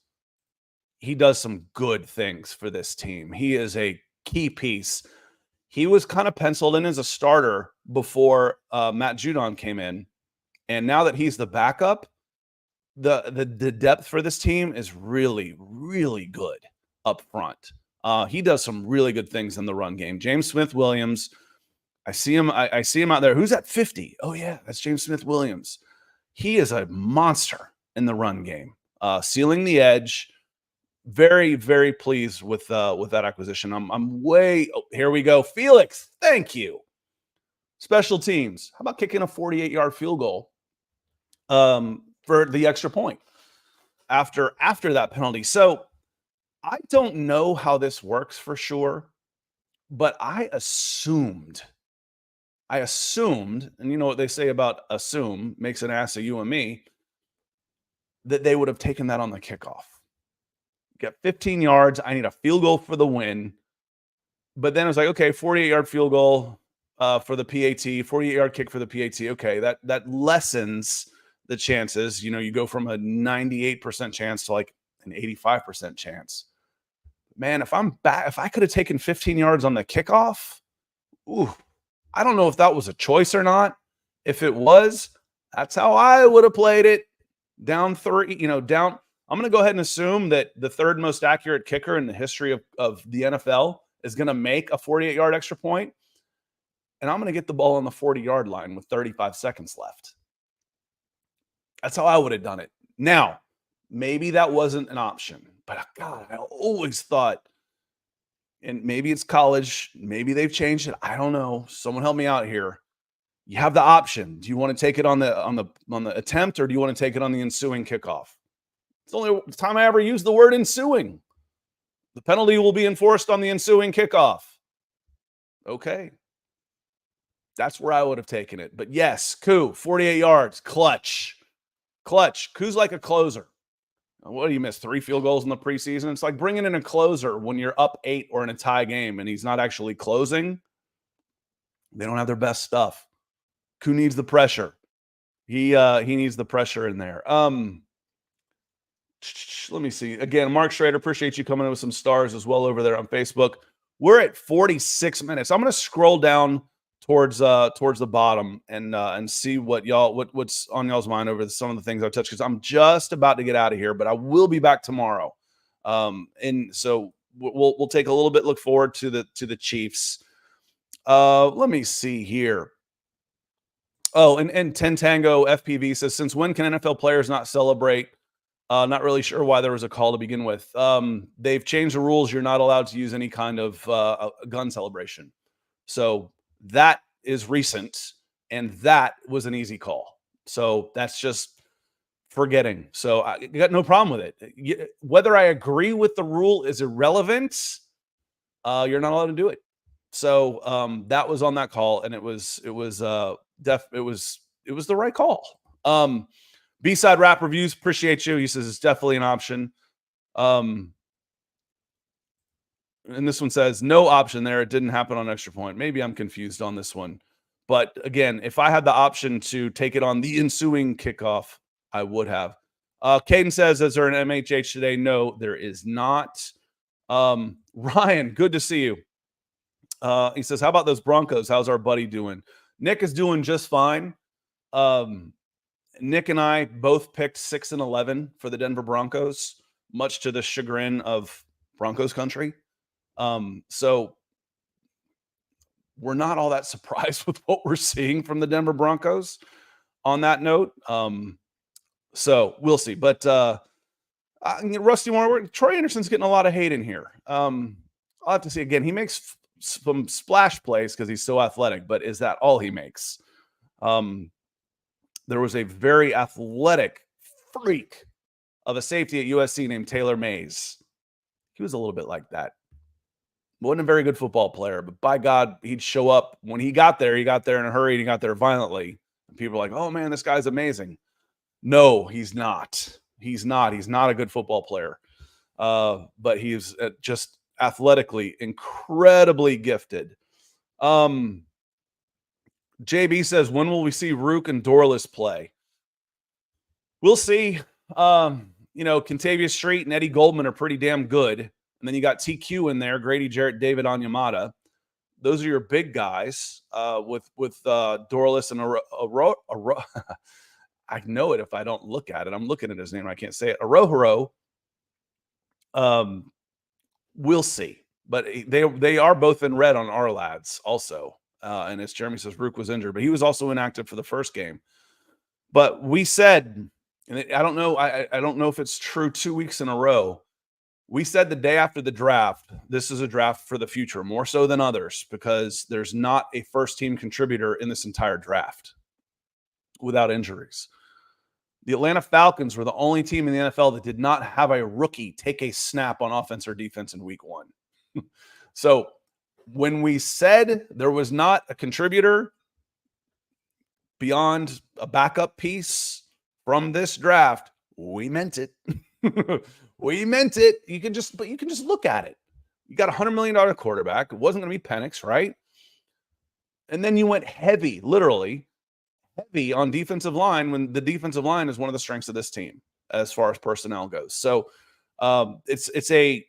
He does some good things for this team. He is a key piece. He was kind of penciled in as a starter before Matt Judon came in. And now that he's the backup, the depth for this team is really, really good up front. He does some really good things in the run game. James Smith Williams, I see him out there. Who's at 50? Oh, yeah, that's James Smith Williams. He is a monster in the run game, sealing the edge. Very, very pleased with that acquisition. I'm way. Oh, here we go. Felix, thank you. Special teams. How about kicking a 48-yard field goal for the extra point after that penalty? So I don't know how this works for sure, but I assumed, and you know what they say about assume makes an ass of you and me, that they would have taken that on the kickoff. Got 15 yards. I need a field goal for the win. But then it was like, okay, 48-yard field goal for the PAT, 48-yard kick for the PAT. Okay, that lessens the chances. You go from a 98% chance to like an 85% chance. man, if I'm back, if I could have taken 15 yards on the kickoff, ooh, I don't know if that was a choice or not. If it was, that's how I would have played it. Down 3, down. I'm going to go ahead and assume that the third most accurate kicker in the history of the NFL is going to make a 48-yard extra point, and I'm going to get the ball on the 40-yard line with 35 seconds left. That's how I would have done it. Now, maybe that wasn't an option, but God, I always thought, and maybe it's college, maybe they've changed it. I don't know. Someone help me out here. You have the option. Do you want to take it on the attempt, or do you want to take it on the ensuing kickoff? It's the only time I ever use the word ensuing. The penalty will be enforced on the ensuing kickoff. Okay. That's where I would have taken it. But yes, Koo, 48 yards, clutch. Koo's like a closer. What do you miss? 3 field goals in the preseason? It's like bringing in a closer when you're up 8 or in a tie game and he's not actually closing. They don't have their best stuff. Koo needs the pressure. He needs the pressure in there. Let me see. Again, Mark Schrader, appreciate you coming in with some stars as well over there on Facebook. We're at 46 minutes. I'm going to scroll down towards the bottom and see what's on y'all's mind over some of the things I've touched, because I'm just about to get out of here, but I will be back tomorrow. And so we'll take a little bit look forward to the Chiefs. Let me see here. Oh, and Ten Tango FPV says, since when can NFL players not celebrate? Not really sure why there was a call to begin with. They've changed the rules. You're not allowed to use any kind of a gun celebration. So that is recent, and that was an easy call. So that's just forgetting. So I got no problem with it. Whether I agree with the rule is irrelevant. You're not allowed to do it. So that was on that call, and it was the right call. B-Side Rap Reviews, appreciate you. He says it's definitely an option. And this one says no option there. It didn't happen on extra point. Maybe I'm confused on this one. But again, if I had the option to take it on the ensuing kickoff, I would have. Caden says, is there an MHH today? No, there is not. Ryan, good to see you. He says, how about those Broncos? How's our buddy doing? Nick is doing just fine. Nick and I both picked 6-11 for the Denver Broncos, much to the chagrin of Broncos country. So we're not all that surprised with what we're seeing from the Denver Broncos on that note. So we'll see. But Rusty Moore, Troy Anderson's getting a lot of hate in here. I'll have to see again. He makes some splash plays because he's so athletic, but is that all he makes? There was a very athletic freak of a safety at USC named Taylor Mays. He was a little bit like that. Wasn't a very good football player, but by God, he'd show up. When he got there in a hurry, and he got there violently. And people are like, oh, man, this guy's amazing. No, he's not. He's not. He's not a good football player. But he's just athletically incredibly gifted. JB says, when will we see Rook and Dorless play? We'll see. Contavious Street and Eddie Goldman are pretty damn good. And then you got TQ in there, Grady Jarrett, David Onyemata. Those are your big guys with Dorless and I know it if I don't look at it. I'm looking at his name. I can't say it. Arohoro. We'll see. But they are both in red on our lads also. And as Jeremy says, Rook was injured, but he was also inactive for the first game. But we said, and I don't know, I don't know if it's true 2 weeks in a row. We said the day after the draft, this is a draft for the future, more so than others, because there's not a first-team contributor in this entire draft without injuries. The Atlanta Falcons were the only team in the NFL that did not have a rookie take a snap on offense or defense in week 1. So when we said there was not a contributor beyond a backup piece from this draft, we meant it. We meant it. You can just look at it. You got a $100 million quarterback. It wasn't going to be Penix, right? And then you went heavy, literally heavy on defensive line when the defensive line is one of the strengths of this team as far as personnel goes. So it's a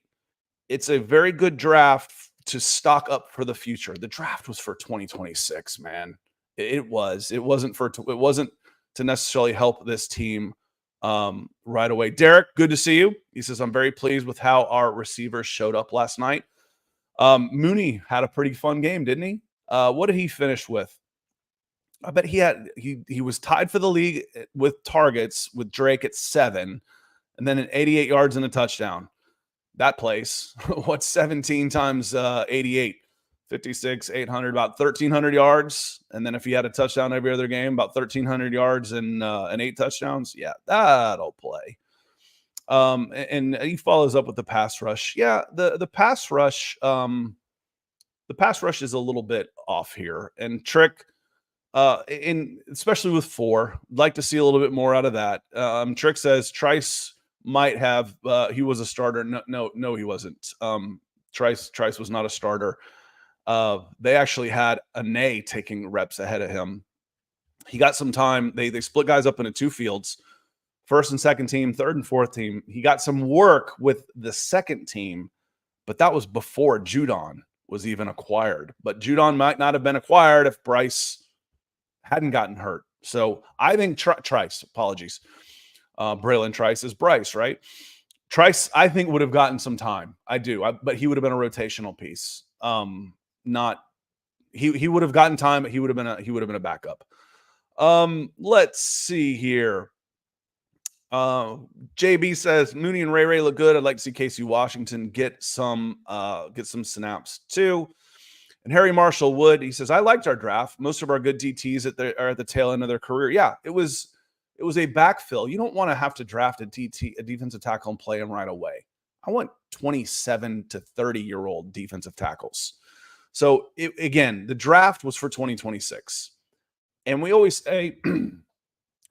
it's a very good draft to stock up for the future. The draft was for 2026, man. It was. It wasn't to necessarily help this team right away. Derek, good to see you. He says, I'm very pleased with how our receivers showed up last night. Mooney had a pretty fun game, didn't he? What did he finish with? I bet he was tied for the league with targets with Drake at 7, and then 88 yards and a touchdown. That place, what's 17 times 88? 56, 800, about 1,300 yards. And then if he had a touchdown every other game, about 1,300 yards and 8 touchdowns. Yeah, that'll play. And he follows up with the pass rush. Yeah, the pass rush, is a little bit off here. And Trick, especially with 4, I'd like to see a little bit more out of that. Trick says Trice might have he was a starter. No, he wasn't. Trice was not a starter. They actually had Ane taking reps ahead of him. He got some time. They split guys up into 2 fields, first and second team, third and fourth team. He got some work with the second team, but that was before Judon was even acquired. But Judon might not have been acquired if Bryce hadn't gotten hurt. So I think Trice, apologies. Braylon Trice is Bryce, right? Trice, I think, would have gotten some time. I do, but he would have been a rotational piece. He would have gotten time, but he would have been a backup. Let's see here. JB says Mooney and Ray look good. I'd like to see Casey Washington get some snaps too. And Harry Marshall Wood, he says, I liked our draft. Most of our good DTs are at the tail end of their career. Yeah, it was a backfill. You don't want to have to draft a defensive tackle, and play him right away. I want 27 to 30-year-old defensive tackles. So, again, the draft was for 2026. And we always say you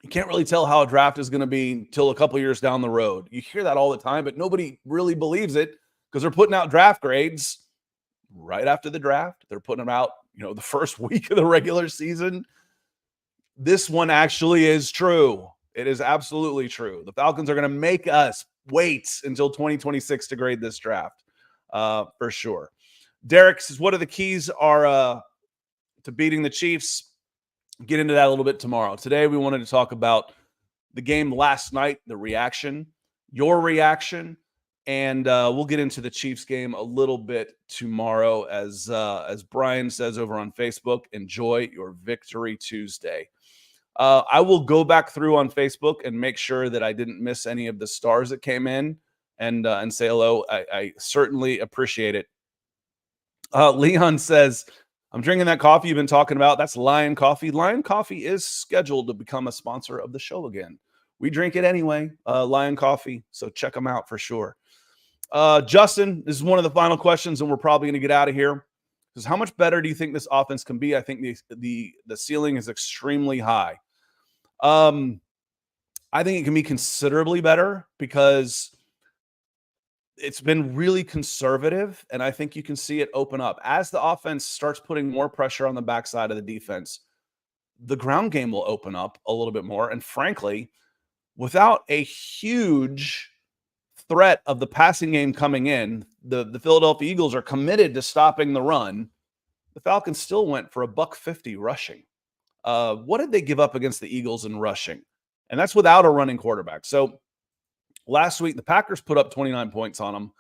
can't really tell how a draft is going to be until a couple years down the road. You hear that all the time, but nobody really believes it because they're putting out draft grades right after the draft. They're putting them out, the first week of the regular season. This one actually is true. It is absolutely true. The Falcons are going to make us wait until 2026 to grade this draft, for sure. Derek says, what are the keys to beating the Chiefs? Get into that a little bit tomorrow. Today, we wanted to talk about the game last night, the reaction, your reaction, and we'll get into the Chiefs game a little bit tomorrow. As Brian says over on Facebook, enjoy your Victory Tuesday. I will go back through on Facebook and make sure that I didn't miss any of the stars that came in and say hello. I certainly appreciate it. Leon says, I'm drinking that coffee you've been talking about. That's Lion Coffee. Lion Coffee is scheduled to become a sponsor of the show again. We drink it anyway, Lion Coffee. So check them out for sure. Justin, this is one of the final questions, and we're probably going to get out of here. Because how much better do you think this offense can be? I think the ceiling is extremely high. I think it can be considerably better because it's been really conservative, and I think you can see it open up. As the offense starts putting more pressure on the backside of the defense, the ground game will open up a little bit more. And frankly, without a huge threat of the passing game coming in, the Philadelphia Eagles are committed to stopping the run. The Falcons still went for $150 rushing. What did they give up against the Eagles in rushing? And that's without a running quarterback. So last week, the Packers put up 29 points on them.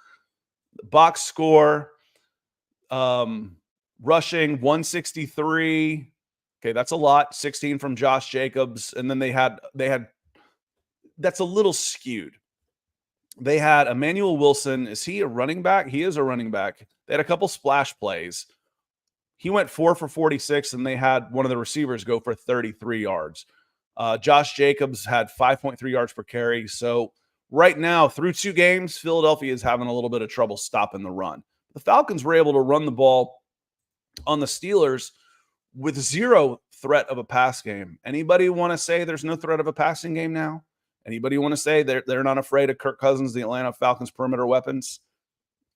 The box score, rushing 163. Okay, that's a lot. 16 from Josh Jacobs. And then they had that's a little skewed. They had Emmanuel Wilson. Is he a running back? He is a running back. They had a couple splash plays. He went 4 for 46, and they had one of the receivers go for 33 yards. Josh Jacobs had 5.3 yards per carry. So right now, through 2 games, Philadelphia is having a little bit of trouble stopping the run. The Falcons were able to run the ball on the Steelers with zero threat of a pass game. Anybody want to say there's no threat of a passing game now? Anybody want to say they're not afraid of Kirk Cousins, the Atlanta Falcons perimeter weapons?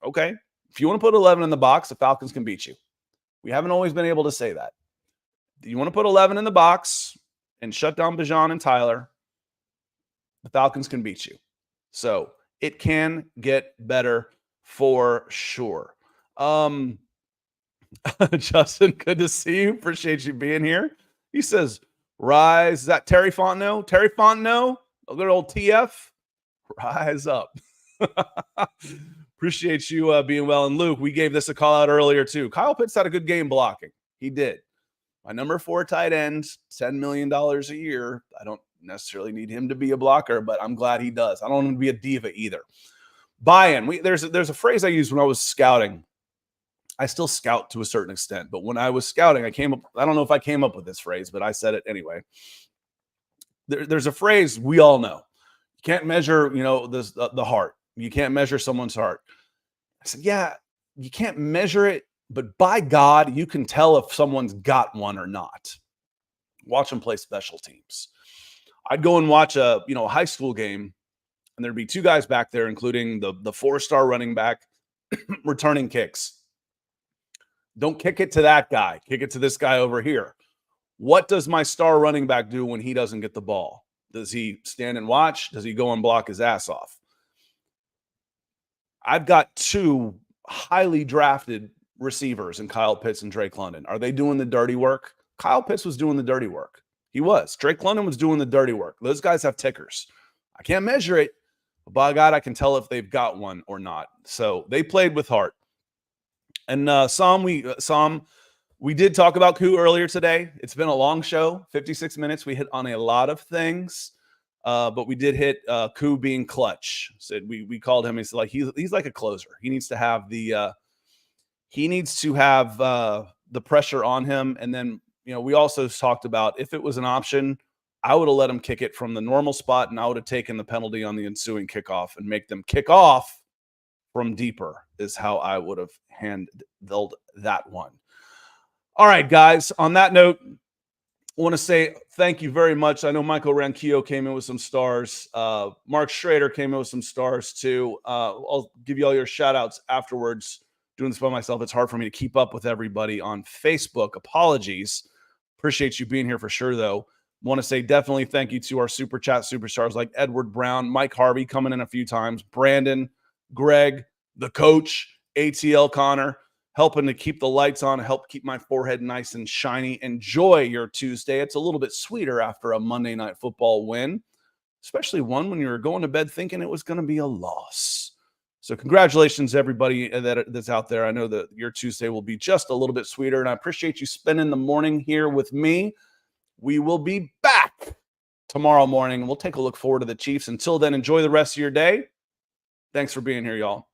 Okay. If you want to put 11 in the box, the Falcons can beat you. We haven't always been able to say that. You want to put 11 in the box and shut down Bijan and Tyler, the Falcons can beat you. So it can get better for sure. Justin, good to see you. Appreciate you being here. He says, rise. Is that Terry Fontenot? Terry Fontenot? A good old TF? Rise up. Appreciate you being well. And Luke, we gave this a call out earlier too. Kyle Pitts had a good game blocking. He did. My number 4 tight end, $10 million a year. I don't necessarily need him to be a blocker, but I'm glad he does. I don't want him to be a diva either. Buy-in. There's a phrase I used when I was scouting. I still scout to a certain extent, but when I was scouting, I don't know if I came up with this phrase, but I said it anyway. There's a phrase we all know. You can't measure, the heart. You can't measure someone's heart. I said, yeah, you can't measure it, but by God, you can tell if someone's got one or not. Watch them play special teams. I'd go and watch a high school game, and there'd be 2 guys back there, including the 4-star running back, returning kicks. Don't kick it to that guy. Kick it to this guy over here. What does my star running back do when he doesn't get the ball? Does he stand and watch? Does he go and block his ass off? I've got 2 highly drafted receivers in Kyle Pitts and Drake London. Are they doing the dirty work? Kyle Pitts was doing the dirty work. He was. Drake London was doing the dirty work. Those guys have tickers. I can't measure it, but by God, I can tell if they've got one or not. So they played with heart. And we did talk about Koo earlier today. It's been a long show, 56 minutes. We hit on a lot of things, but we did hit Koo being clutch. So we called him. He's like a closer. He needs to have the pressure on him. And then we also talked about if it was an option, I would have let him kick it from the normal spot, and I would have taken the penalty on the ensuing kickoff and make them kick off from deeper is how I would have handled that one. All right, guys. On that note, I want to say thank you very much. I know Michael Ranquillo came in with some stars. Mark Schrader came in with some stars too. I'll give you all your shout outs afterwards. Doing this by myself, it's hard for me to keep up with everybody on Facebook. Apologies. Appreciate you being here for sure, though. Want to say definitely thank you to our Super Chat superstars like Edward Brown, Mike Harvey coming in a few times, Brandon, Greg, the coach, ATL Connor, helping to keep the lights on, help keep my forehead nice and shiny. Enjoy your Tuesday. It's a little bit sweeter after a Monday Night Football win, especially one when you were going to bed thinking it was going to be a loss. So congratulations, everybody that's out there. I know that your Tuesday will be just a little bit sweeter, and I appreciate you spending the morning here with me. We will be back tomorrow morning, and we'll take a look forward to the Chiefs. Until then, enjoy the rest of your day. Thanks for being here, y'all.